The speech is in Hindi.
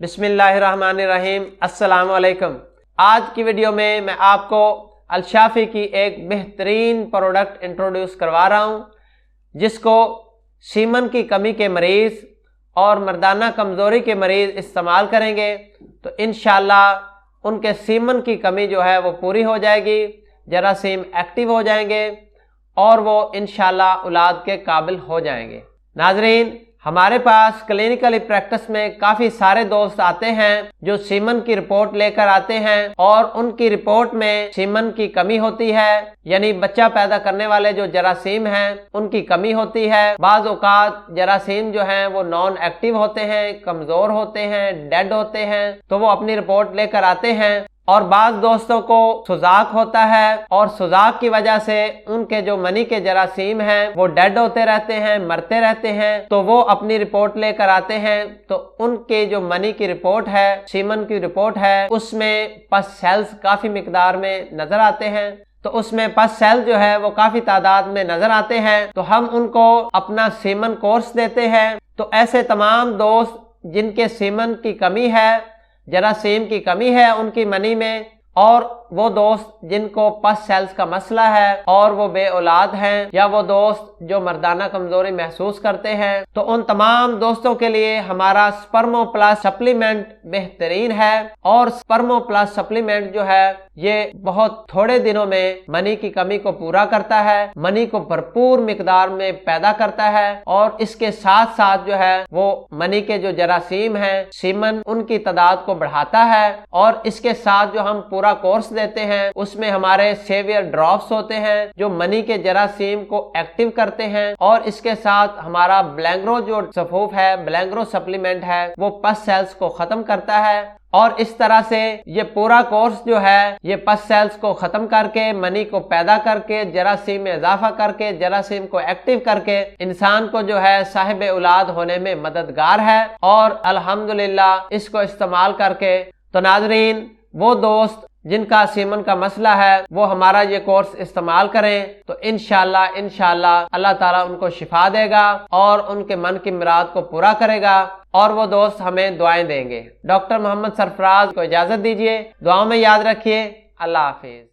बिस्मिल्लाहिर्रहमानिर्रहीम। अस्सलाम वालेकुम। आज की वीडियो में मैं आपको अलशाफी की एक बेहतरीन प्रोडक्ट इंट्रोड्यूस करवा रहा हूँ, जिसको सीमन की कमी के मरीज़ और मर्दाना कमज़ोरी के मरीज़ इस्तेमाल करेंगे तो इंशाअल्लाह उनके सीमन की कमी जो है वो पूरी हो जाएगी, जरासीम एक्टिव हो जाएंगे और वो इंशाअल्लाह औलाद के काबिल हो जाएंगे। नाजरीन, हमारे पास क्लिनिकल प्रैक्टिस में काफ़ी सारे दोस्त आते हैं जो सीमन की रिपोर्ट लेकर आते हैं और उनकी रिपोर्ट में सीमन की कमी होती है, यानी बच्चा पैदा करने वाले जो जरासीम हैं उनकी कमी होती है। बाज़ औक़ात जरासीम जो हैं वो नॉन एक्टिव होते हैं, कमज़ोर होते हैं, डेड होते हैं, तो वो अपनी रिपोर्ट लेकर आते हैं। और बाज़ दोस्तों को सुजाक होता है और सुजाक की वजह से उनके जो मनी के जरासीम हैं वो डेड होते रहते हैं, मरते रहते हैं, तो वो अपनी रिपोर्ट लेकर आते हैं। तो उनके जो मनी की रिपोर्ट है, सीमन की रिपोर्ट है, उसमें पस सेल्स काफ़ी मिकदार में नज़र आते हैं। तो उसमें पस सेल जो है वो काफ़ी तादाद में नज़र आते हैं। तो हम उनको अपना सीमन कोर्स देते हैं। तो ऐसे तमाम दोस्त जिनके सीमन की कमी है, जरासीम की कमी है उनकी मनी में, और वो दोस्त जिनको पस सेल्स का मसला है और वो बे औलाद हैं, या वो दोस्त जो मर्दाना कमजोरी महसूस करते हैं, तो उन तमाम दोस्तों के लिए हमारा स्पर्मो प्लस सप्लीमेंट बेहतरीन है। और स्पर्मो प्लस सप्लीमेंट जो है ये बहुत थोड़े दिनों में मनी की कमी को पूरा करता है, मनी को भरपूर मिकदार में पैदा करता है, और इसके साथ साथ जो है वो मनी के जो जरासीम हैं, सीमन, उनकी तादाद को बढ़ाता है। और इसके साथ जो हम पूरा कोर्स देते हैं उसमें हमारे सेवियर ड्रॉप्स होते हैं जो मनी के जरासीम को एक्टिव करते हैं, और इसके साथ हमारा ब्लैंग्रो जो सफूफ है, ब्लैंग्रो सप्लीमेंट है, वो पस सेल्स को खत्म करता है। और इस तरह से ये पूरा कोर्स जो है ये पस सेल्स को खत्म करके, मनी को पैदा करके, जरासीम में इजाफा करके, जरासीम को एक्टिव करके इंसान को जो है साहिब औलाद होने में मददगार है। और अल्हम्दुलिल्लाह इसको इस्तेमाल करके तो नाजरीन, वो दोस्त जिनका सीमन का मसला है वो हमारा ये कोर्स इस्तेमाल करें तो इंशाअल्लाह अल्लाह ताला उनको शिफा देगा और उनके मन की मुराद को पूरा करेगा, और वो दोस्त हमें दुआएं देंगे। डॉक्टर मोहम्मद सरफराज को इजाजत दीजिए, दुआओं में याद रखिए। अल्लाह हाफिज।